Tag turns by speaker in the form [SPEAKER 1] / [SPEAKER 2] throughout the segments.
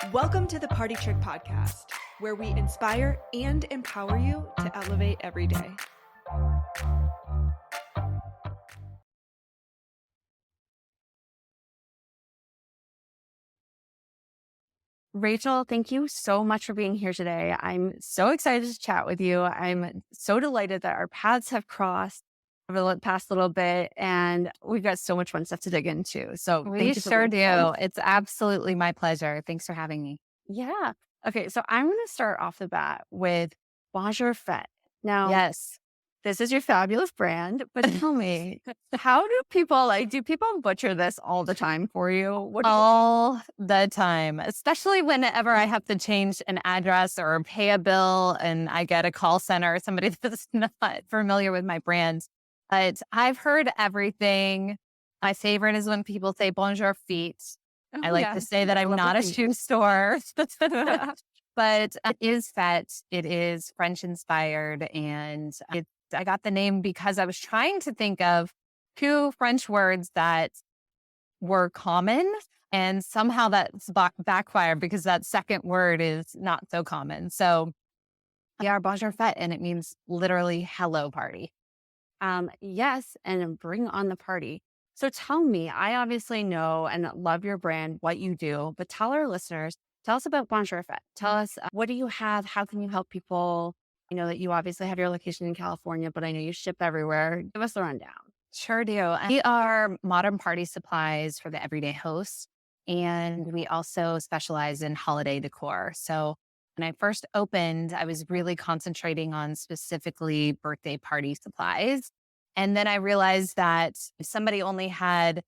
[SPEAKER 1] Welcome to the Partytrick Podcast, where we inspire and empower you to elevate every day.
[SPEAKER 2] Rachel, thank you so much for being here today. I'm so excited to chat with you. I'm so delighted that our paths have crossed over the past little bit, and we've got so much fun stuff to dig into. So
[SPEAKER 3] We sure do. It's absolutely my pleasure. Thanks for having me.
[SPEAKER 2] Yeah. Okay, so I'm going to start off the bat with Bonjour Fett. Now,
[SPEAKER 3] Yes.
[SPEAKER 2] this is your fabulous brand, but tell me, how do people butcher this all the time for you?
[SPEAKER 3] All the time, especially whenever I have to change an address or pay a bill and I get a call center or somebody that's not familiar with my brand. But I've heard everything. My favorite is when people say Bonjour Fête. I like to say that I'm not a shoe store. But it is Fett. It is French inspired. And I got the name because I was trying to think of two French words that were common. And somehow that's backfired because that second word is not so common. So yeah, Bonjour Fête, and it means literally hello party.
[SPEAKER 2] Yes, and bring on the party. So tell me, I obviously know and love your brand, what you do, but tell our listeners, tell us about Bonjour Fett. Tell us, what do you have? How can you help people? I know that you obviously have your location in California, but I know you ship everywhere. Give us the rundown.
[SPEAKER 3] Sure do. We are modern party supplies for the everyday host, and we also specialize in holiday decor. So when I first opened, I was really concentrating on specifically birthday party supplies. And then I realized that if somebody only had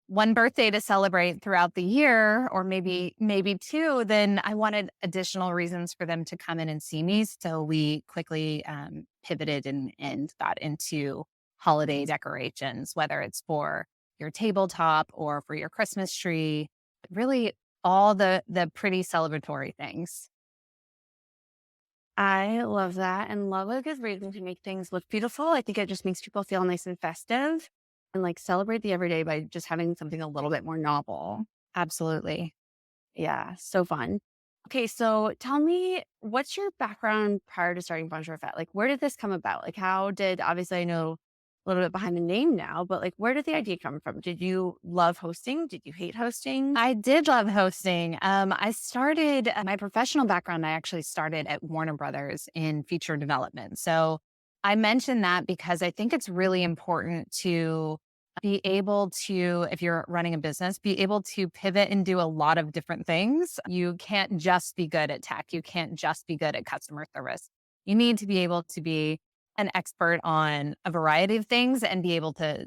[SPEAKER 3] one birthday to celebrate throughout the year, or maybe two, then I wanted additional reasons for them to come in and see me. So we quickly pivoted and got into holiday decorations, whether it's for your tabletop or for your Christmas tree, really all the pretty celebratory things.
[SPEAKER 2] I love that and love a good reason to make things look beautiful. I think it just makes people feel nice and festive and like celebrate the everyday by just having something a little bit more novel.
[SPEAKER 3] Absolutely.
[SPEAKER 2] Yeah, so fun. Okay, so tell me, what's your background prior to starting Bonjour Fête? Like, where did this come about? Like, obviously I know a little bit behind the name now, but like, where did the idea come from? Did you love hosting? Did you hate hosting?
[SPEAKER 3] I did love hosting. I started my professional background. I actually started at Warner Brothers in feature development. So I mention that because I think it's really important to be able to, if you're running a business, be able to pivot and do a lot of different things. You can't just be good at tech. You can't just be good at customer service. You need to be able to be an expert on a variety of things and be able to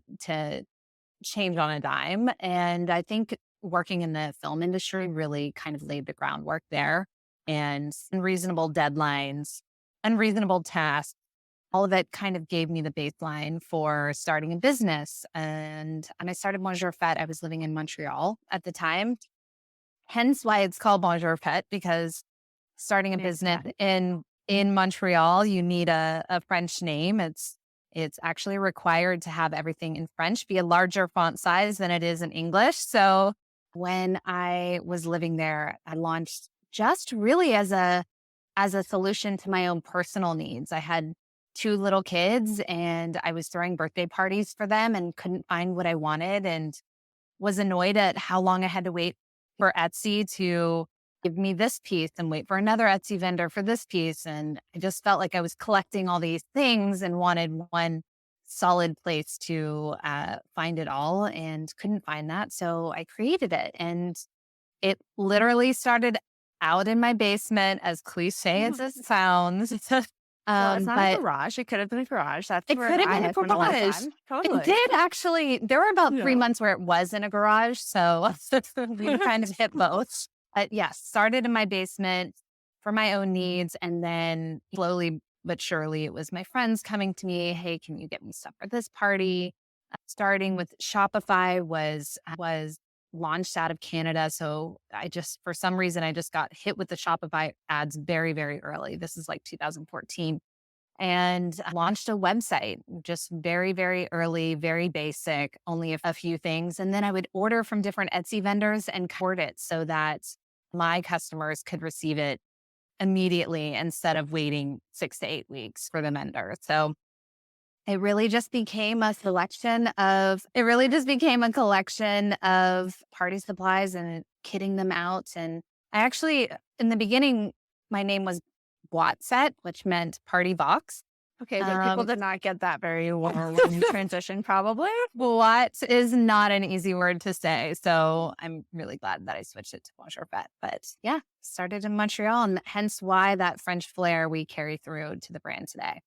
[SPEAKER 3] change on a dime. And I think working in the film industry really kind of laid the groundwork there, and unreasonable deadlines, unreasonable tasks, all of it kind of gave me the baseline for starting a business. And when I started Bonjour Fête, I was living in Montreal at the time. Hence why it's called Bonjour Fête, because starting a business in Montreal, you need a French name. It's actually required to have everything in French, be a larger font size than it is in English. So when I was living there, I launched just really as a solution to my own personal needs. I had two little kids and I was throwing birthday parties for them and couldn't find what I wanted, and was annoyed at how long I had to wait for Etsy to give me this piece and wait for another Etsy vendor for this piece. And I just felt like I was collecting all these things and wanted one solid place to find it all, and couldn't find that. So I created it, and it literally started out in my basement, as cliche as it sounds.
[SPEAKER 2] Well, it's not a
[SPEAKER 3] But
[SPEAKER 2] garage. It could have been a garage.
[SPEAKER 3] it could have been a garage.
[SPEAKER 2] Totally.
[SPEAKER 3] It did actually. There were about 3 months where it was in a garage. So we kind of hit both. But yes, started in my basement for my own needs. And then slowly but surely, it was my friends coming to me. Hey, can you get me stuff for this party? Starting with Shopify was launched out of Canada. So for some reason, I just got hit with the Shopify ads very, very early. This is like 2014. And launched a website just very, very early, very basic, only a few things. And then I would order from different Etsy vendors and court it so that my customers could receive it immediately instead of waiting 6 to 8 weeks for the vendor. So it really just became a collection of party supplies and kitting them out. And I actually, in the beginning, my name was Bojour Fête, which meant party box.
[SPEAKER 2] Okay, but people did not get that very well when you transition, probably.
[SPEAKER 3] What is not an easy word to say. So I'm really glad that I switched it to Bonjour Fett. But yeah, started in Montreal, and hence why that French flair we carry through to the brand today.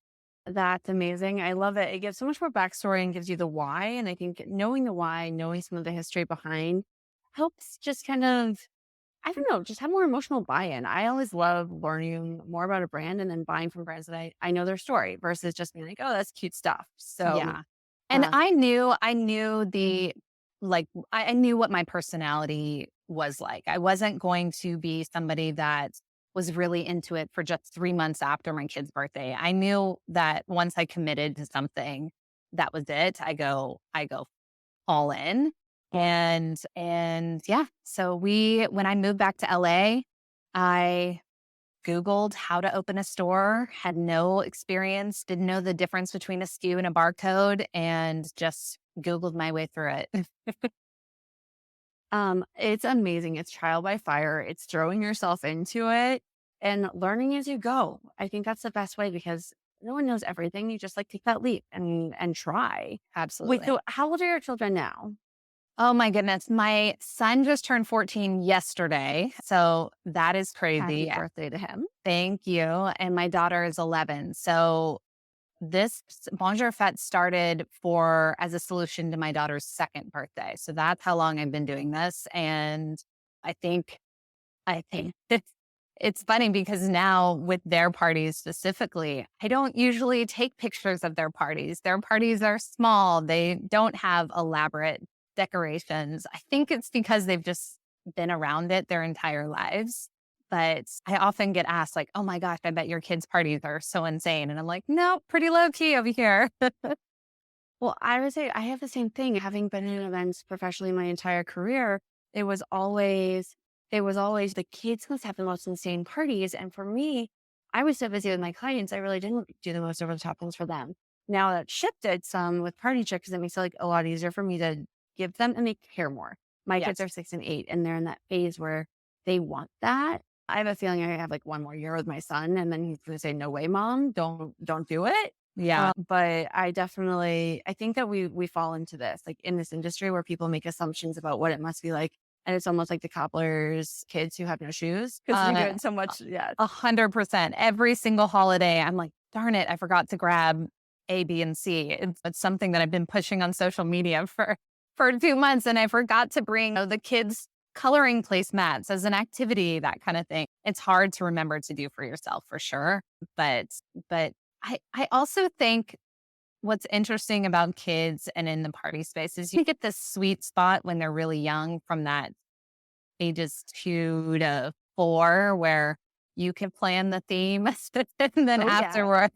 [SPEAKER 2] That's amazing. I love it. It gives so much more backstory and gives you the why. And I think knowing the why, knowing some of the history behind helps just kind of, I don't know, just have more emotional buy-in. I always love learning more about a brand and then buying from brands that I know their story versus just being like, oh, that's cute stuff. So
[SPEAKER 3] yeah. And I knew I knew what my personality was like. I wasn't going to be somebody that was really into it for just 3 months after my kid's birthday. I knew that once I committed to something, that was it. I go all in. And yeah, so when I moved back to LA, I Googled how to open a store, had no experience, didn't know the difference between a SKU and a barcode, and just Googled my way through it.
[SPEAKER 2] It's amazing. It's trial by fire. It's throwing yourself into it and learning as you go. I think that's the best way because no one knows everything. You just like take that leap and try.
[SPEAKER 3] Absolutely.
[SPEAKER 2] Wait, so how old are your children now?
[SPEAKER 3] Oh my goodness. My son just turned 14 yesterday. So that is crazy.
[SPEAKER 2] Happy birthday to him.
[SPEAKER 3] Thank you. And my daughter is 11. So this Bonjour Fête started as a solution to my daughter's second birthday. So that's how long I've been doing this. And I think it's funny because now with their parties specifically, I don't usually take pictures of their parties. Their parties are small. They don't have elaborate decorations. I think it's because they've just been around it their entire lives. But I often get asked like, oh my gosh, I bet your kids' parties are so insane. And I'm like, no, pretty low key over here.
[SPEAKER 2] Well, I would say I have the same thing. Having been in events professionally my entire career, it was always the kids must have the most insane parties. And for me, I was so busy with my clients, I really didn't do the most over the top things for them. Now that shifted some with Partytrick because it makes it like a lot easier for me to give them and they care more. My kids are 6 and 8 and they're in that phase where they want that. I have a feeling I have like one more year with my son and then he's going to say, no way, mom, don't do it.
[SPEAKER 3] Yeah.
[SPEAKER 2] But I think that we fall into this, like in this industry where people make assumptions about what it must be like. And it's almost like the cobbler's kids who have no shoes because we do it so much. Yeah.
[SPEAKER 3] 100%. Every single holiday, I'm like, darn it, I forgot to grab A, B, and C. It's something that I've been pushing on social media for 2 months. And I forgot to bring the kids' coloring placemats as an activity, that kind of thing. It's hard to remember to do for yourself for sure. But I also think what's interesting about kids and in the party space is you get this sweet spot when they're really young from that ages 2 to 4 where you can plan the theme and then afterwards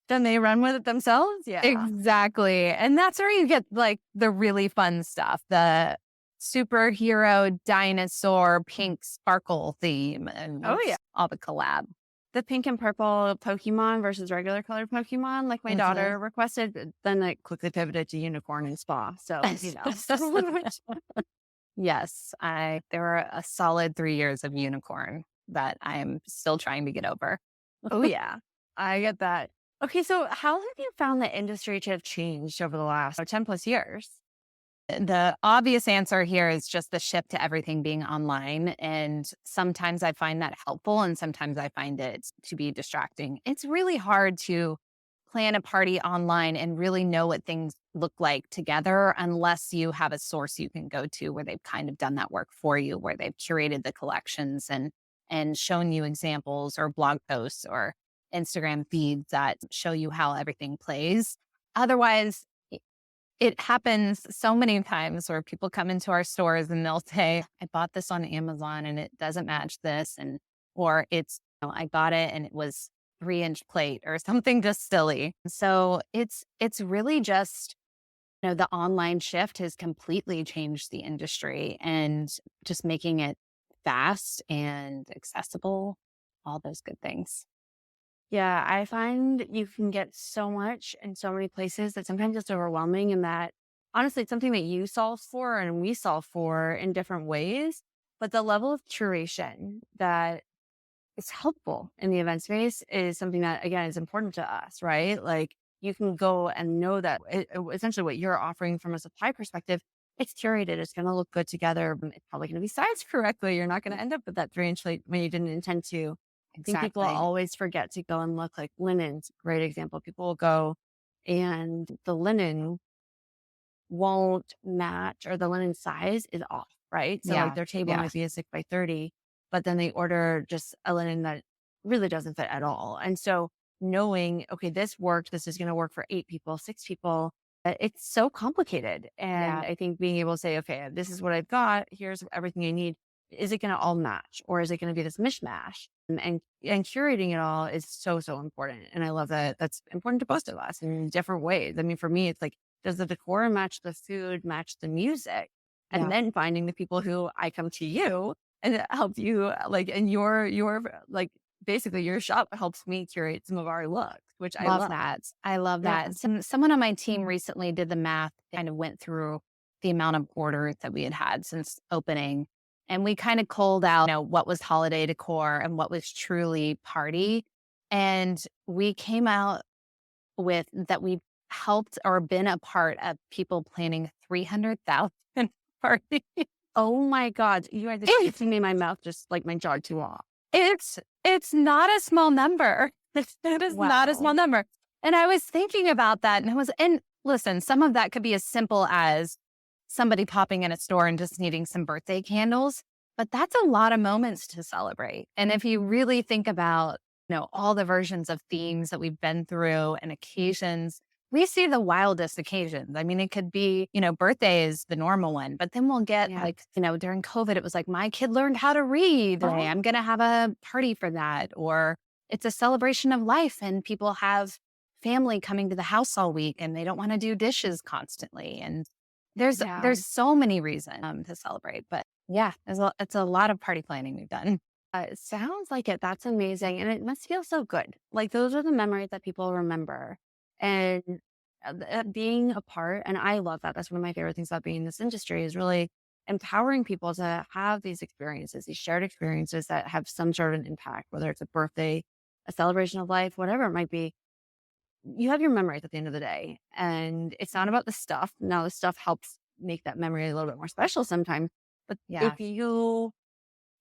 [SPEAKER 2] then they run with it themselves. Yeah,
[SPEAKER 3] exactly. And that's where you get like the really fun stuff, the superhero dinosaur pink sparkle theme and all the collab.
[SPEAKER 2] The pink and purple Pokemon versus regular colored Pokemon, like my daughter requested, then I quickly pivoted to unicorn and spa. So,
[SPEAKER 3] Yes, there were a solid 3 years of unicorn that I'm still trying to get over.
[SPEAKER 2] Oh yeah, I get that. Okay, so how have you found the industry to have changed over the last 10 plus years?
[SPEAKER 3] The obvious answer here is just the shift to everything being online. And sometimes I find that helpful and sometimes I find it to be distracting. It's really hard to plan a party online and really know what things look like together unless you have a source you can go to where they've kind of done that work for you, where they've curated the collections and shown you examples or blog posts or Instagram feeds that show you how everything plays. Otherwise, it happens so many times where people come into our stores and they'll say, I bought this on Amazon and it doesn't match this. Or it's, I got it and it was 3-inch plate or something just silly. So it's really just, the online shift has completely changed the industry and just making it fast and accessible, all those good things.
[SPEAKER 2] Yeah, I find you can get so much in so many places that sometimes it's overwhelming, and that honestly, it's something that you solve for and we solve for in different ways. But the level of curation that is helpful in the event space is something that, again, is important to us, right? Like you can go and know that essentially what you're offering from a supply perspective, it's curated, it's going to look good together. It's probably going to be sized correctly. You're not going to end up with that 3-inch plate when you didn't intend to. I think people
[SPEAKER 3] Exactly.
[SPEAKER 2] always forget to go and look, like linens, great example. People will go and the linen won't match, or the linen size is off, right? So like
[SPEAKER 3] Yeah.
[SPEAKER 2] their table
[SPEAKER 3] Yeah.
[SPEAKER 2] might be a 6 by 30, but then they order just a linen that really doesn't fit at all. And so knowing, okay, this worked, this is going to work for 8 people, 6 people, it's so complicated. And
[SPEAKER 3] Yeah.
[SPEAKER 2] I think being able to say, okay, this is what I've got, here's everything you need. Is it going to all match, or is it going to be this mishmash? And curating it all is so, so important. And I love that that's important to both of us in different ways. I mean, for me, it's like, does the decor match the food, match the music? And
[SPEAKER 3] Yeah.
[SPEAKER 2] then finding the people who I come to you and help you, like, and your like basically your shop helps me curate some of our looks, which I
[SPEAKER 3] Love
[SPEAKER 2] love.
[SPEAKER 3] that. I love
[SPEAKER 2] Yeah.
[SPEAKER 3] that. Someone on my team recently did the math, kind of went through the amount of orders that we had had since opening. And we kind of culled out, what was holiday decor and what was truly party. And we came out with that we helped or been a part of people planning 300,000 parties.
[SPEAKER 2] Oh my God. You guys, it's made my mouth just like my jaw too off.
[SPEAKER 3] It's not a small number. It is not a small
[SPEAKER 2] Wow.
[SPEAKER 3] number. And I was thinking about that, and listen, some of that could be as simple as somebody popping in a store and just needing some birthday candles, but that's a lot of moments to celebrate. And if you really think about, all the versions of themes that we've been through and occasions, we see the wildest occasions. I mean, it could be, birthday is the normal one, but then we'll get
[SPEAKER 2] Yeah.
[SPEAKER 3] like, during COVID, it was like, my kid learned how to read. Today. I'm going to have a party for that. Or it's a celebration of life and people have family coming to the house all week and they don't want to do dishes constantly. And
[SPEAKER 2] Yeah.
[SPEAKER 3] there's so many reasons to celebrate. But yeah, it's a lot of party planning we've done.
[SPEAKER 2] It sounds like it. That's amazing. And it must feel so good. Like those are the memories that people remember. And being a part, and I love that. That's one of my favorite things about being in this industry is really empowering people to have these experiences, these shared experiences that have some sort of an impact, whether it's a birthday, a celebration of life, whatever it might be. You have your memories at the end of the day. And it's not about the stuff. Now, the stuff helps make that memory a little bit more special sometimes. But
[SPEAKER 3] Yeah.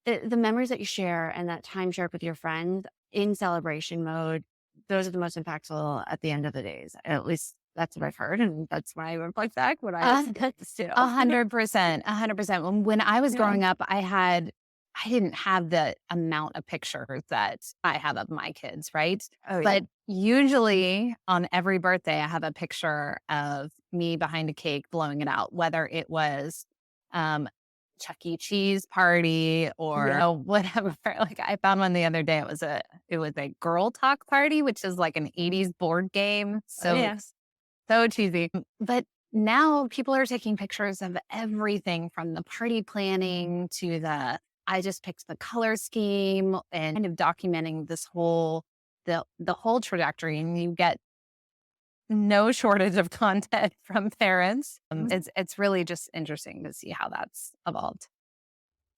[SPEAKER 2] the memories that you share and that time shared with your friends in celebration mode, those are the most impactful at the end of the days. At least that's what I've heard. And that's why I reflect back what I still.
[SPEAKER 3] 100%, 100%. When I was
[SPEAKER 2] Yeah.
[SPEAKER 3] growing up, I didn't have the amount of pictures that I have of my kids, right?
[SPEAKER 2] Oh, yeah.
[SPEAKER 3] But usually on every birthday, I have a picture of me behind a cake blowing it out, whether it was Chuck E. Cheese party or whatever. Like I found one the other day. It was a girl talk party, which is like an 80s board game. So
[SPEAKER 2] Yes.
[SPEAKER 3] so cheesy. But now people are taking pictures of everything from the party planning to I just picked the color scheme and kind of documenting the whole trajectory. And you get no shortage of content from parents. It's really just interesting to see how that's evolved.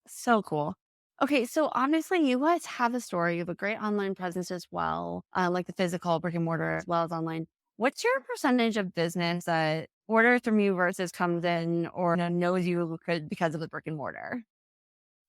[SPEAKER 2] So cool. Okay, so honestly, you guys have a story. You have a great online presence as well, like the physical brick and mortar as well as online. What's your percentage of business that orders from you versus comes in or knows you because of the brick and mortar?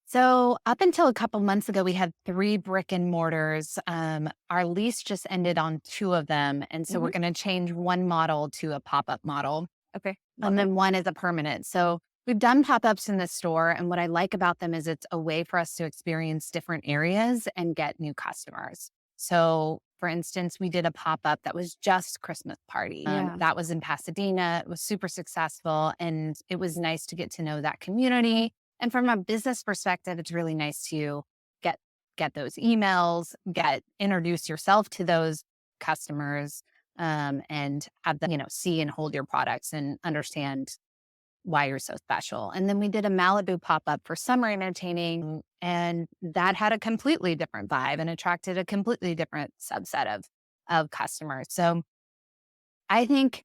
[SPEAKER 3] So up until a couple months ago, we had 3 brick and mortars. Our lease just ended on 2 of them. And so we're going to change one model to a pop-up model.
[SPEAKER 2] Okay.
[SPEAKER 3] And then one is a permanent. So we've done pop-ups in the store. And what I like about them is it's a way for us to experience different areas and get new customers. So for instance, we did a pop-up that was just Christmas party. That was in Pasadena. It was super successful. And it was nice to get to know that community. And from a business perspective, it's really nice to get those emails, introduce yourself to those customers, and have them, see and hold your products and understand why you're so special. And then we did a Malibu pop-up for summer entertaining. And that had a completely different vibe and attracted a completely different subset of customers. So I think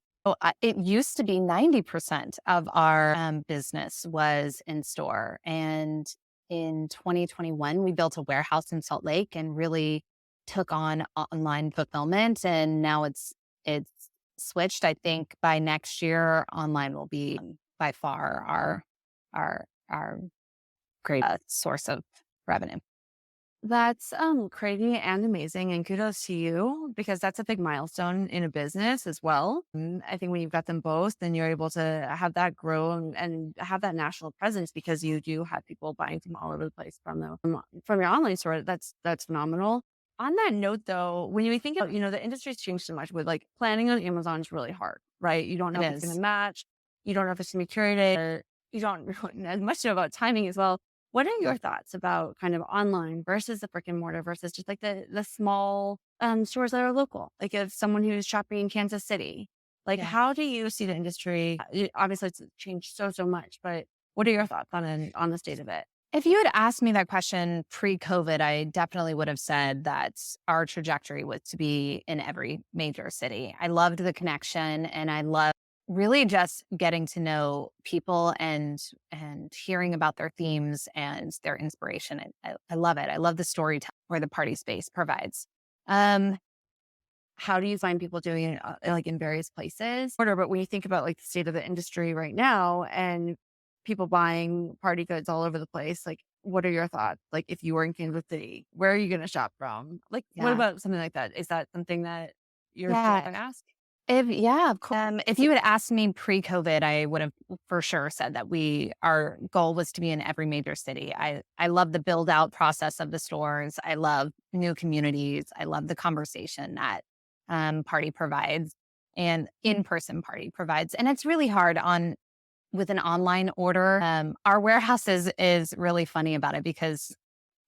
[SPEAKER 3] it used to be 90% of our business was in store. And in 2021, we built a warehouse in Salt Lake and really took on online fulfillment. And now it's switched. I think by next year, online will be by far our great source of revenue.
[SPEAKER 2] That's crazy and amazing, and kudos to you because that's a big milestone in a business as well. I think when you've got them both, then you're able to have that grow and have that national presence because you do have people buying from all over the place from your online store. That's phenomenal. On that note, though, when you think about the industry's changed so much with like planning on Amazon is really hard, right? You don't know
[SPEAKER 3] It
[SPEAKER 2] if it's going
[SPEAKER 3] is.
[SPEAKER 2] to match, you don't know if it's going to be curated, or you don't know as much about timing as well. What are your thoughts about kind of online versus the brick and mortar versus just like the small stores that are local? Like if someone who's shopping in Kansas City, like
[SPEAKER 3] Yeah.
[SPEAKER 2] how do you see the industry? Obviously, it's changed so much, but what are your thoughts on the state of it?
[SPEAKER 3] If you had asked me that question pre-COVID, I definitely would have said that our trajectory was to be in every major city. I loved the connection and I loved really just getting to know people and hearing about their themes and their inspiration. I love it. I love the storytelling where the party space provides. Um,
[SPEAKER 2] How do you find people doing it like in various places? But when you think about like the state of the industry right now and people buying party goods all over the place, like what are your thoughts? Like if you were in Kansas City, where are you going to shop from? Like what
[SPEAKER 3] yeah.
[SPEAKER 2] about something like that? Is that something that you're still
[SPEAKER 3] Yeah.
[SPEAKER 2] going to ask?
[SPEAKER 3] Of course. If you had asked me pre-COVID, I would have for sure said that our goal was to be in every major city. I love the build out process of the stores. I love new communities. I love the conversation that party provides and in-person party provides. And it's really hard with an online order. Our warehouse is really funny about it because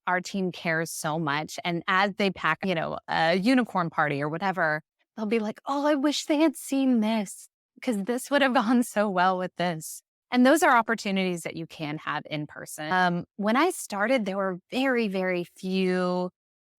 [SPEAKER 3] our team cares so much. And as they pack, a unicorn party or whatever, they'll be like, oh, I wish they had seen this because this would have gone so well with this. And those are opportunities that you can have in person. When I started, there were very, very few,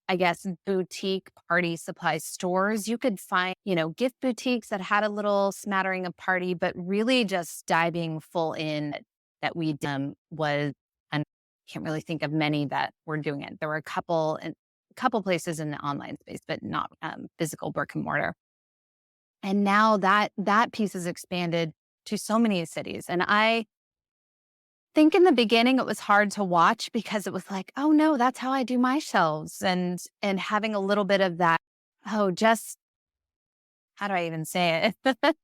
[SPEAKER 3] I guess, boutique party supply stores. You could find, gift boutiques that had a little smattering of party, but really just diving full in that we did was, and I can't really think of many that were doing it. There were a couple places in the online space, but not physical brick and mortar. And now that piece has expanded to so many cities. And I think in the beginning it was hard to watch because it was like, oh no, that's how I do my shelves. And having a little bit of that, just how do I even say it?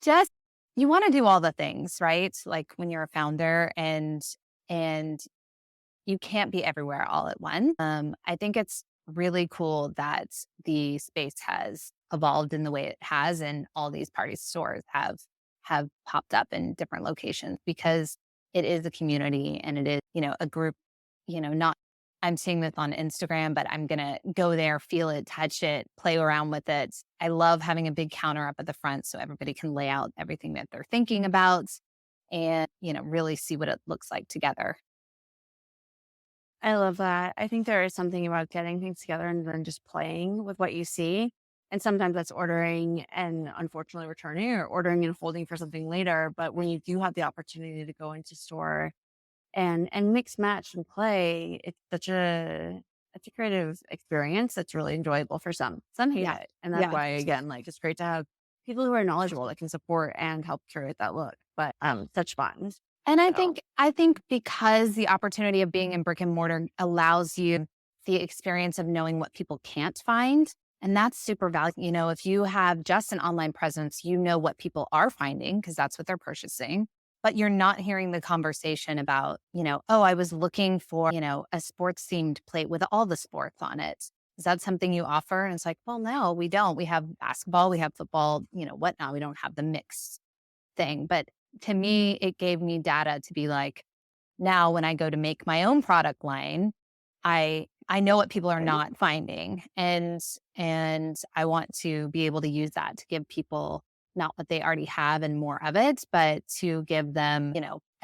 [SPEAKER 3] Just you want to do all the things, right? Like when you're a founder and you can't be everywhere all at once. I think it's really cool that the space has evolved in the way it has, and all these party stores have popped up in different locations because it is a community and it is, a group, not I'm seeing this on Instagram, but I'm going to go there, feel it, touch it, play around with it. I love having a big counter up at the front so everybody can lay out everything that they're thinking about and, really see what it looks like together.
[SPEAKER 2] I love that. I think there is something about getting things together and then just playing with what you see. And sometimes that's ordering and unfortunately returning or ordering and holding for something later. But when you do have the opportunity to go into store and mix, match, and play, it's a creative experience that's really enjoyable for some. Some hate
[SPEAKER 3] Yeah.
[SPEAKER 2] it. And that's
[SPEAKER 3] Yeah.
[SPEAKER 2] why, again, like it's great to have people who are knowledgeable that can support and help curate that look. But such fun.
[SPEAKER 3] And I
[SPEAKER 2] So
[SPEAKER 3] think because the opportunity of being in brick and mortar allows you the experience of knowing what people can't find. And that's super valuable. If you have just an online presence, you know what people are finding because that's what they're purchasing. But you're not hearing the conversation about, oh, I was looking for, a sports themed plate with all the sports on it. Is that something you offer? And it's like, well, no, we don't. We have basketball, we have football, whatnot. We don't have the mix thing. But to me, it gave me data to be like, now when I go to make my own product line, I know what people are not finding. And I want to be able to use that to give people not what they already have and more of it, but to give them,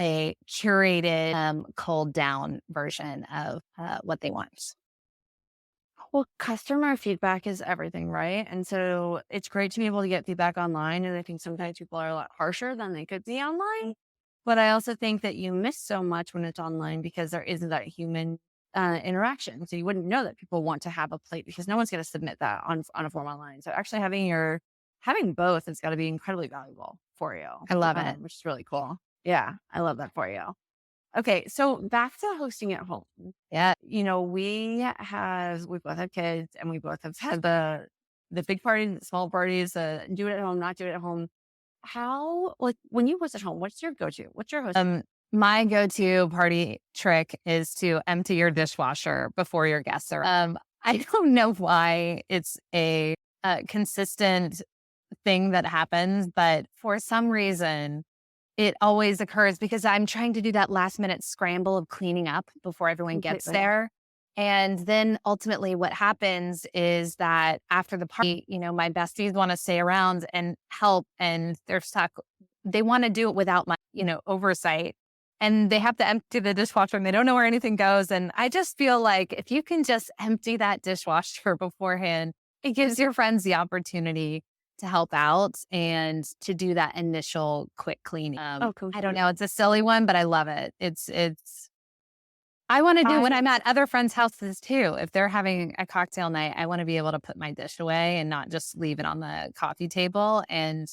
[SPEAKER 3] a curated, culled down version of what they want.
[SPEAKER 2] Well, customer feedback is everything, right? And so it's great to be able to get feedback online. And I think sometimes people are a lot harsher than they could be online. But I also think that you miss so much when it's online because there isn't that human interaction. So you wouldn't know that people want to have a plate because no one's going to submit that on a form online. So actually having both has got to be incredibly valuable for you.
[SPEAKER 3] I love it.
[SPEAKER 2] Which is really cool. Yeah, I love that for you. Okay, so back to hosting at home.
[SPEAKER 3] Yeah.
[SPEAKER 2] We both have kids and we both have had the big parties, the small parties, do it at home, not do it at home. How, like, when you host at home, what's your go-to? What's your host?
[SPEAKER 3] My go-to party trick is to empty your dishwasher before your guests are. I don't know why it's a consistent thing that happens, but for some reason, it always occurs because I'm trying to do that last minute scramble of cleaning up before everyone gets
[SPEAKER 2] Completely.
[SPEAKER 3] there. And then ultimately what happens is that after the party, my besties want to stay around and help and they're stuck. They want to do it without my, oversight. And they have to empty the dishwasher and they don't know where anything goes. And I just feel like if you can just empty that dishwasher beforehand, it gives your friends the opportunity to help out and to do that initial quick cleaning. I don't know. It's a silly one, but I love it. I want to do when I'm at other friends' houses too. If they're having a cocktail night, I want to be able to put my dish away and not just leave it on the coffee table. And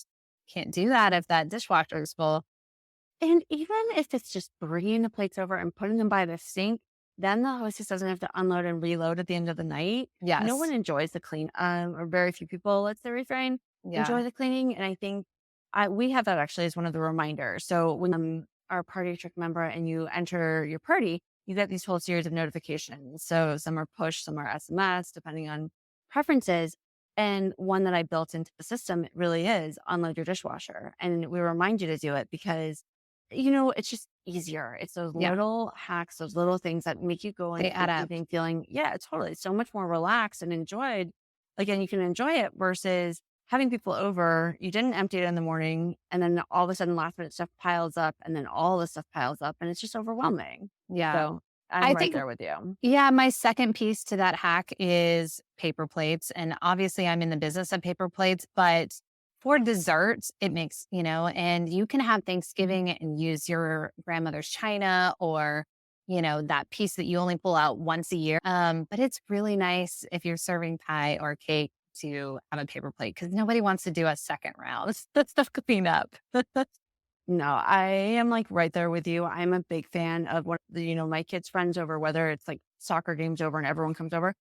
[SPEAKER 3] can't do that if that dishwasher is full.
[SPEAKER 2] And even if it's just bringing the plates over and putting them by the sink, then the hostess doesn't have to unload and reload at the end of the night.
[SPEAKER 3] Yes.
[SPEAKER 2] No one enjoys the clean, or very few people, let's say refrain, enjoy the cleaning. And I think we have that actually as one of the reminders. So when our Partytrick member and you enter your party, you get these whole series of notifications. So some are push, some are SMS, depending on preferences. And one that I built into the system really is unload your dishwasher. And we remind you to do it because it's just easier. It's those little hacks, those little things that make you go into the evening feeling, totally, so much more relaxed and enjoyed. Again, you can enjoy it versus having people over. You didn't empty it in the morning, and then all of a sudden, last minute stuff piles up, and then all the stuff piles up, and it's just overwhelming.
[SPEAKER 3] Yeah.
[SPEAKER 2] So I'm right there with you.
[SPEAKER 3] Yeah, my second piece to that hack is paper plates, and obviously, I'm in the business of paper plates, but for desserts, it makes, and you can have Thanksgiving and use your grandmother's china or, that piece that you only pull out once a year. But it's really nice if you're serving pie or cake to have a paper plate because nobody wants to do a second round. That's stuff clean up.
[SPEAKER 2] No, I am like right there with you. I'm a big fan of my kids' friends over, whether it's like soccer games over and everyone comes over.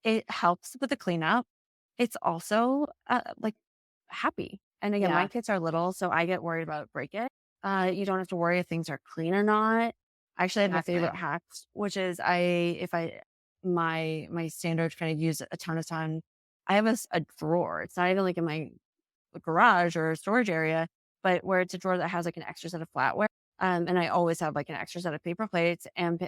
[SPEAKER 2] It helps with the cleanup. It's also like happy. And again, my kids are little, so I get worried about break it. You don't have to worry if things are clean or not. I actually have my favorite hacks, which is my standard kind of use a ton of time. I have a drawer. It's not even like in my garage or storage area, but where it's a drawer that has like an extra set of flatware. And I always have like an extra set of paper plates and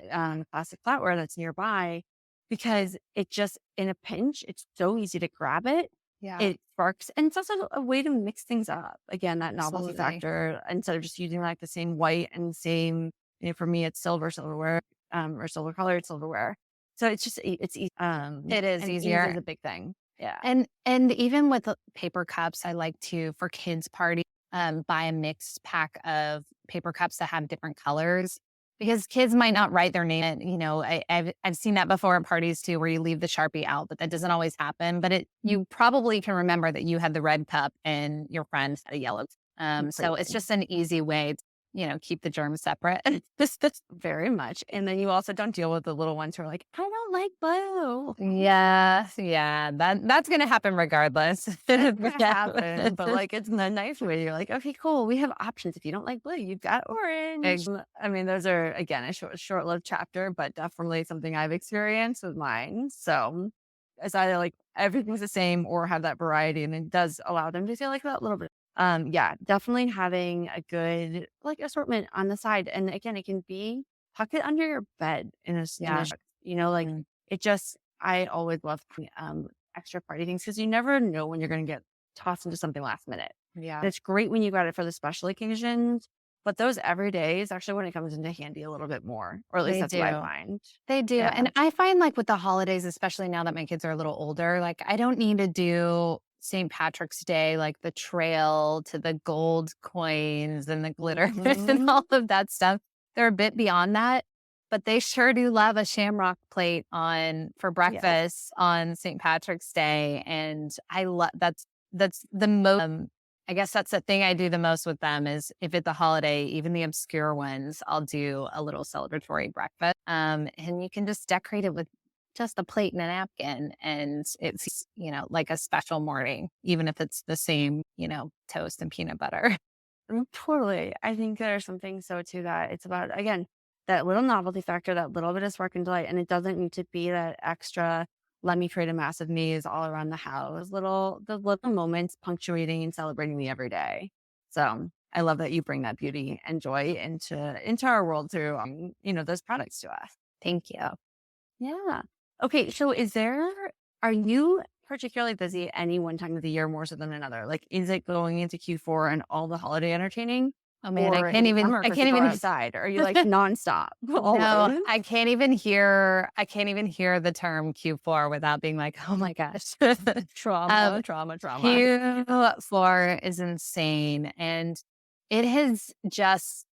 [SPEAKER 2] plastic flatware that's nearby because it just, in a pinch, it's so easy to grab it.
[SPEAKER 3] Yeah.
[SPEAKER 2] It sparks. And it's also a way to mix things up. Again, that novelty factor, instead of just using like the same white and same, for me, it's silverware, or silver colored silverware. So it's just, it's easy.
[SPEAKER 3] It is easier.
[SPEAKER 2] It's a big thing. Yeah.
[SPEAKER 3] And even with paper cups, I like to, for kids' party, buy a mixed pack of paper cups that have different colors because kids might not write their name. I've seen that before at parties too, where you leave the Sharpie out, but that doesn't always happen. But you probably can remember that you had the red cup and your friend had a yellow. So it's just an easy way to, keep the germs separate.
[SPEAKER 2] This very much. And then you also don't deal with the little ones who are like, I don't like blue.
[SPEAKER 3] Yeah. That's going to happen regardless.
[SPEAKER 2] Happen, but like it's in a nice way. You're like, okay, cool. We have options. If you don't like blue, you've got orange. I mean, those are, again, a short-lived chapter, but definitely something I've experienced with mine. So it's either like everything's the same or have that variety, and it does allow them to feel like that little bit. Definitely having a good like assortment on the side. And again, it can be tuck it under your bed in a it just, I always love extra party things because you never know when you're going to get tossed into something last minute.
[SPEAKER 3] Yeah.
[SPEAKER 2] And it's great when you got it for the special occasions, But those every day is actually when it comes into handy a little bit more, or at least
[SPEAKER 3] They
[SPEAKER 2] that's what I
[SPEAKER 3] do.
[SPEAKER 2] find.
[SPEAKER 3] They do.
[SPEAKER 2] Yeah.
[SPEAKER 3] And I find like with the holidays, especially now that my kids are a little older, like I don't need to do St. Patrick's Day, like the trail to the gold coins and the glitter and
[SPEAKER 2] Mhm.
[SPEAKER 3] all of that stuff. They're a bit beyond that, but they sure do love a shamrock plate on for
[SPEAKER 2] Yes.
[SPEAKER 3] breakfast on St. Patrick's Day. And I love that's the most I guess that's the thing I do the most with them is if it's a holiday, even the obscure ones, I'll do a little celebratory breakfast. And you can just decorate it with just a plate and a napkin. And it's, like a special morning, even if it's the same, toast and peanut butter.
[SPEAKER 2] Totally. I think there's something so to that. It's about, again, that little novelty factor, that little bit of spark and delight. And it doesn't need to be that extra, let me create a massive maze all around the house. The little moments punctuating and celebrating the everyday. So I love that you bring that beauty and joy into our world through, those products to us.
[SPEAKER 3] Thank you.
[SPEAKER 2] Yeah. Okay. So are you particularly busy any one time of the year more so than another? Like, is it going into Q4 and all the holiday entertaining?
[SPEAKER 3] Oh man,
[SPEAKER 2] Or is it summer
[SPEAKER 3] I
[SPEAKER 2] 'cause
[SPEAKER 3] can't
[SPEAKER 2] people are
[SPEAKER 3] even
[SPEAKER 2] outside? Or are you like nonstop
[SPEAKER 3] No,
[SPEAKER 2] always?
[SPEAKER 3] I can't even hear the term Q4 without being like, "Oh my gosh."
[SPEAKER 2] Trauma, trauma, trauma.
[SPEAKER 3] Q4 is insane, and it has just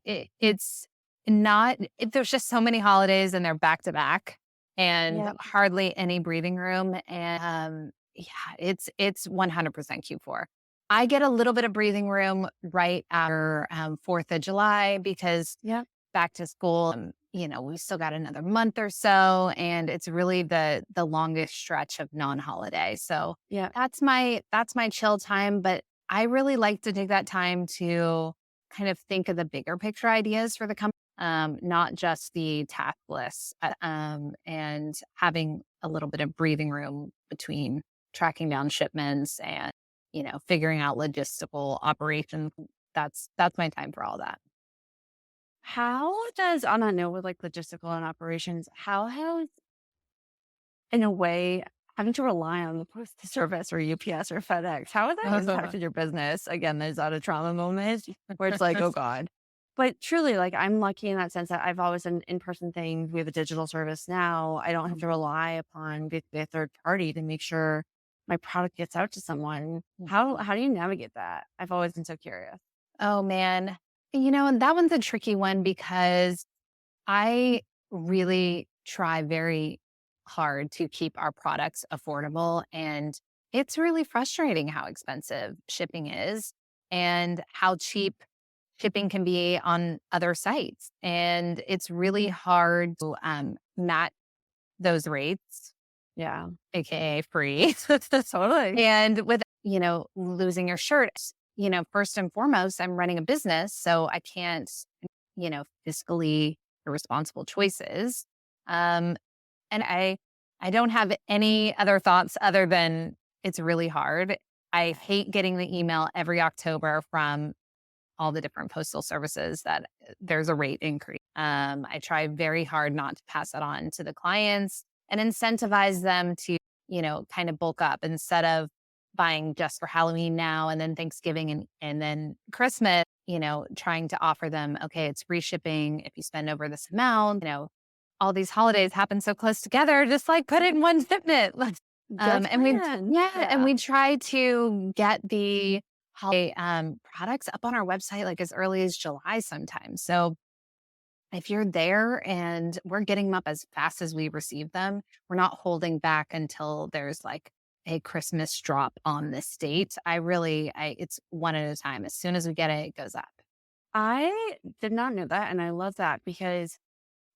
[SPEAKER 3] it's not there's just so many holidays and they're back to back and
[SPEAKER 2] Yeah.
[SPEAKER 3] hardly any breathing room, and yeah, it's 100% Q4. I get a little bit of breathing room right after 4th of July because
[SPEAKER 2] Yeah.
[SPEAKER 3] back to school, we still got another month or so, and it's really the longest stretch of non-holiday. So
[SPEAKER 2] Yeah.
[SPEAKER 3] that's my chill time, but I really like to take that time to kind of think of the bigger picture ideas for the company, not just the task list, and having a little bit of breathing room between tracking down shipments and figuring out logistical operations. That's my time for all that.
[SPEAKER 2] How does, on that note with like logistical and operations, how has, in a way, having to rely on the postal service or UPS or FedEx, how has that impacted your business? Again, there's that a trauma moment where it's like, oh God. But truly, like I'm lucky in that sense that I've always done in-person things. We have a digital service now. I don't have to rely upon basically a third party to make sure my product gets out to someone. How do you navigate that? I've always been so curious.
[SPEAKER 3] Oh man. And that one's a tricky one because I really try very hard to keep our products affordable. And it's really frustrating how expensive shipping is and how cheap shipping can be on other sites. And it's really hard to match those rates,
[SPEAKER 2] Yeah,
[SPEAKER 3] AKA free.
[SPEAKER 2] totally.
[SPEAKER 3] And with, losing your shirt, first and foremost, I'm running a business. So I can't, fiscally irresponsible choices. And I don't have any other thoughts other than it's really hard. I hate getting the email every October from all the different postal services that there's a rate increase. I try very hard not to pass it on to the clients and incentivize them to, kind of bulk up instead of buying just for Halloween now and then Thanksgiving and then Christmas, trying to offer them, okay, it's free shipping if you spend over this amount, all these holidays happen so close together, just like put it in one shipment.
[SPEAKER 2] Just
[SPEAKER 3] And
[SPEAKER 2] plan.
[SPEAKER 3] and we try to get the holiday products up on our website like as early as July sometimes. So if you're there and we're getting them up as fast as we receive them, we're not holding back until there's like a Christmas drop on this date. It's one at a time. As soon as we get it, it goes up.
[SPEAKER 2] I did not know that, and I love that because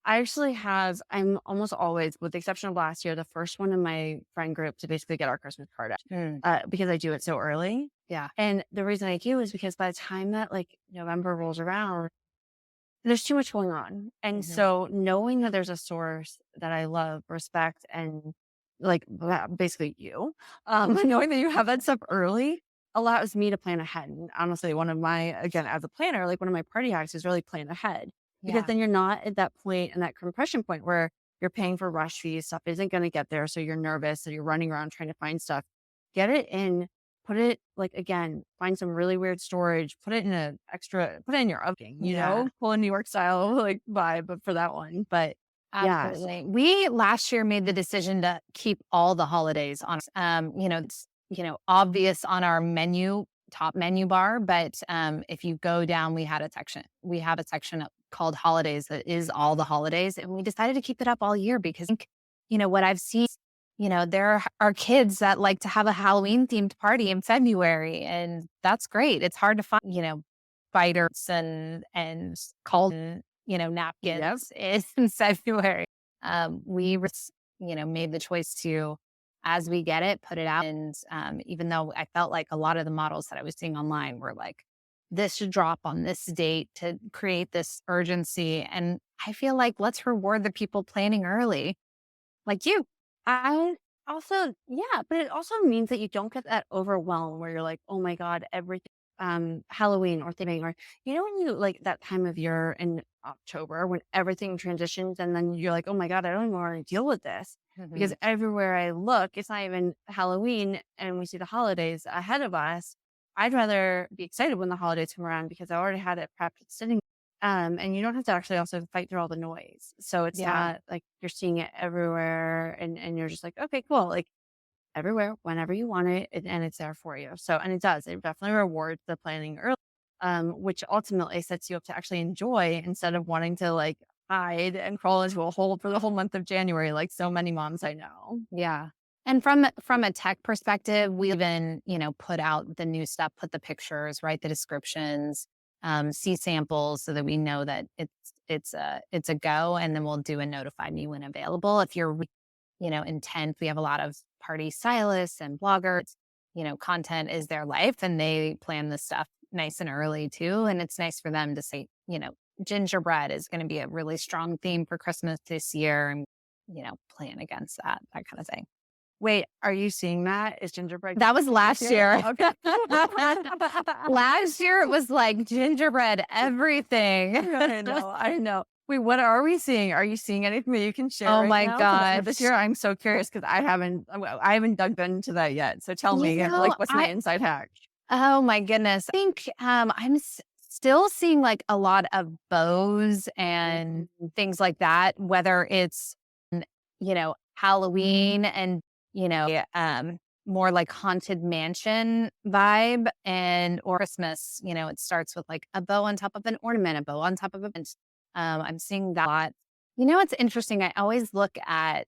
[SPEAKER 2] I actually I'm almost always, with the exception of last year, the first one in my friend group to basically get our Christmas card out because I do it so early.
[SPEAKER 3] Yeah.
[SPEAKER 2] And the reason I do is because by the time that like November rolls around, there's too much going on. And so knowing that there's a source that I love, respect, and like basically you, knowing that you have that stuff early allows me to plan ahead. And honestly, again, as a planner, like one of my party hacks is really plan ahead because then you're not at that point and that compression point where you're paying for rush fees. Stuff isn't going to get there. So you're nervous. So you're running around trying to find stuff. Get it in put it like, again, find some really weird storage, put it in your oven, pull a New York style like vibe but for that one. But yeah,
[SPEAKER 3] Absolutely. We last year made the decision to keep all the holidays on, it's, obvious on our top menu bar. But if you go down, we have a section called holidays that is all the holidays. And we decided to keep it up all year because, what I've seen, there are kids that like to have a Halloween themed party in February, and that's great. It's hard to find, fighters and called, napkins in February. Made the choice to, as we get it, put it out. And even though I felt like a lot of the models that I was seeing online were like, this should drop on this date to create this urgency. And I feel like let's reward the people planning early, like you.
[SPEAKER 2] I also, yeah, but it also means that you don't get that overwhelm where you're like, oh my God, everything, Halloween or thing, or, when you like that time of year in October when everything transitions and then you're like, oh my God, I don't even want to deal with this because everywhere I look, it's not even Halloween and we see the holidays ahead of us. I'd rather be excited when the holidays come around because I already had it prepped sitting. And you don't have to actually also fight through all the noise. So it's not like you're seeing it everywhere and you're just like, okay, cool. Like everywhere, whenever you want it, and it's there for you. So, and it definitely rewards the planning early, which ultimately sets you up to actually enjoy instead of wanting to like hide and crawl into a hole for the whole month of January, like so many moms I know.
[SPEAKER 3] Yeah. And from a tech perspective, we even, put out the new stuff, put the pictures, write the descriptions, see samples so that we know that it's a go, and then we'll do a notify me when available. If you're, intent, we have a lot of party stylists and bloggers, content is their life and they plan this stuff nice and early too. And it's nice for them to say, gingerbread is going to be a really strong theme for Christmas this year and, plan against that kind of thing.
[SPEAKER 2] Wait, are you seeing that? Is gingerbread?
[SPEAKER 3] That was last year.
[SPEAKER 2] Okay.
[SPEAKER 3] Last year it was like gingerbread, everything.
[SPEAKER 2] I know. Wait, what are we seeing? Are you seeing anything that you can share?
[SPEAKER 3] Oh
[SPEAKER 2] right
[SPEAKER 3] my
[SPEAKER 2] now?
[SPEAKER 3] God.
[SPEAKER 2] This year I'm so curious because I haven't dug into that yet. So tell me, like, what's my inside hack?
[SPEAKER 3] Oh my goodness. I think I'm still seeing like a lot of bows and things like that, whether it's, Halloween and, more like haunted mansion vibe or Christmas, it starts with like a bow on top of an ornament, a bow on top of a bench. I'm seeing that a lot. It's interesting. I always look at,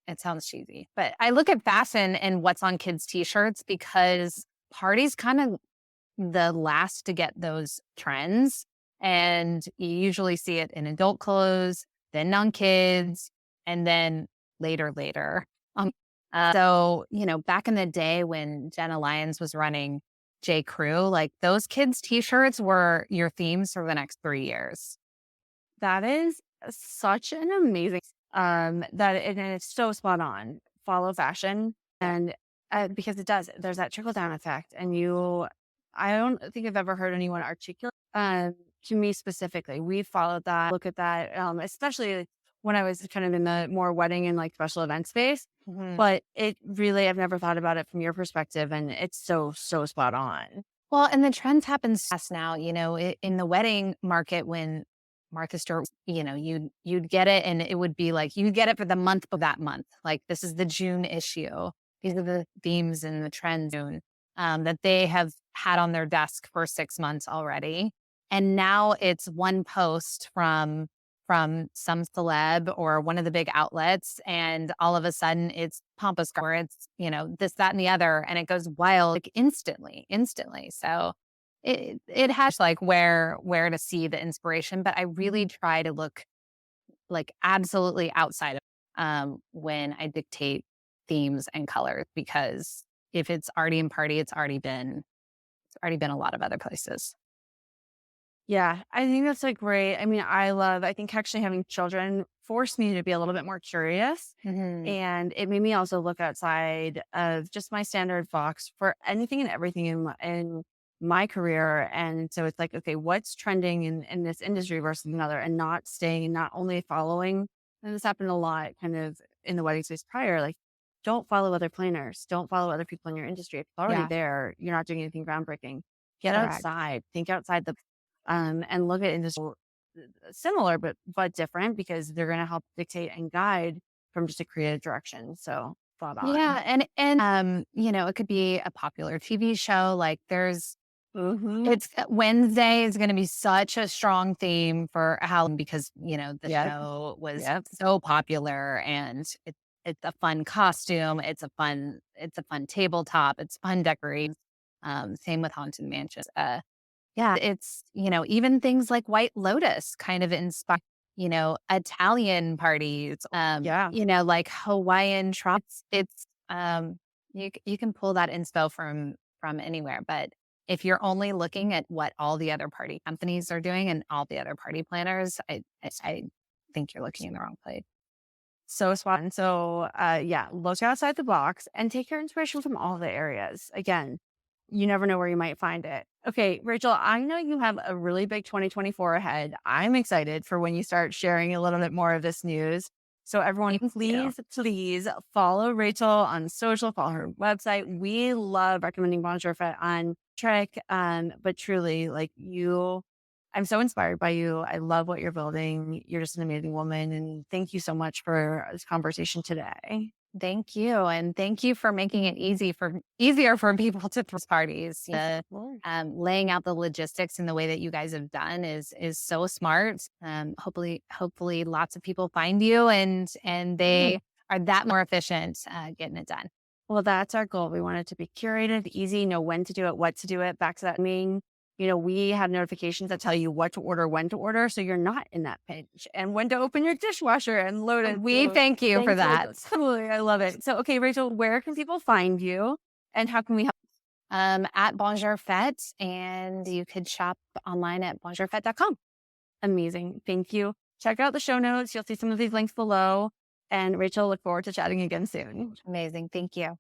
[SPEAKER 3] it sounds cheesy, but I look at fashion and what's on kids' t-shirts because parties kind of the last to get those trends. And you usually see it in adult clothes, then on kids, and then later. So, back in the day when Jenna Lyons was running J. Crew, like those kids' t-shirts were your themes for the next 3 years.
[SPEAKER 2] That is such an amazing, and it's so spot on. Follow fashion. And because there's that trickle down effect. And I don't think I've ever heard anyone articulate, to me specifically. We followed that, look at that, especially when I was kind of in the more wedding and like special event space. But it really, I've never thought about it from your perspective. And it's so spot on.
[SPEAKER 3] Well, and the trends happen fast now, in the wedding market when Martha Stewart, you'd get it and it would be like, you get it for the month of that month. Like this is the June issue. These are the themes and the trends that they have had on their desk for 6 months already. And now it's one post from some celeb or one of the big outlets. And all of a sudden it's pompous, where it's, this, that, and the other. And it goes wild like instantly. So it has like where to see the inspiration, but I really try to look like absolutely outside of when I dictate themes and colors, because if it's already in party, it's already been a lot of other places.
[SPEAKER 2] Yeah, I think that's like great. I mean, I think actually having children forced me to be a little bit more curious. And it made me also look outside of just my standard box for anything and everything in my career. And so it's like, okay, what's trending in this industry versus another, and not only following. And this happened a lot kind of in the wedding space prior, like don't follow other planners. Don't follow other people in your industry. If it's already
[SPEAKER 3] Yeah.
[SPEAKER 2] there, you're not doing anything groundbreaking. Get
[SPEAKER 3] Correct.
[SPEAKER 2] outside, think outside the, and look at industry similar, but different, because they're going to help dictate and guide from just a creative direction. So spot on.
[SPEAKER 3] Yeah. And you know, it could be a popular TV show. Like there's, it's Wednesday is going to be such a strong theme for Halloween because, you know, the show was so popular and it's a fun costume. It's a fun tabletop. It's fun decorating. Same with Haunted Mansion. Yeah, it's, you know, even things like White Lotus kind of inspire, you know, Italian parties, you know, like Hawaiian tropics. It's, you can pull that inspo from anywhere, but if you're only looking at what all the other party companies are doing and all the other party planners, I think you're looking in the wrong place.
[SPEAKER 2] So spot on. So, look outside the box and take your inspiration from all the areas. Again, you never know where you might find it. Okay, Rachel, I know you have a really big 2024 ahead. I'm excited for when you start sharing a little bit more of this news. So everyone, please follow Rachel on social, follow her website. We love recommending Bonjour Fett on Trick. But truly, like I'm so inspired by you. I love what you're building. You're just an amazing woman. And thank you so much for this conversation today.
[SPEAKER 3] Thank you. And thank you for making it easier for people to throw parties. Laying out the logistics in the way that you guys have done is so smart. Hopefully lots of people find you and they are that more efficient getting it done.
[SPEAKER 2] Well, that's our goal. We want it to be curated, easy, know when to do it, what to do it. Back to that main, we have notifications that tell you what to order, when to order, so you're not in that pinch, and when to open your dishwasher and load it.
[SPEAKER 3] We thank you for that.
[SPEAKER 2] Totally. I love it. So, okay, Rachel, where can people find you and how can we help?
[SPEAKER 3] At Bonjour Fett, and you could shop online at bonjourfette.com.
[SPEAKER 2] Amazing. Thank you. Check out the show notes. You'll see some of these links below. And Rachel, look forward to chatting again soon.
[SPEAKER 3] Amazing. Thank you.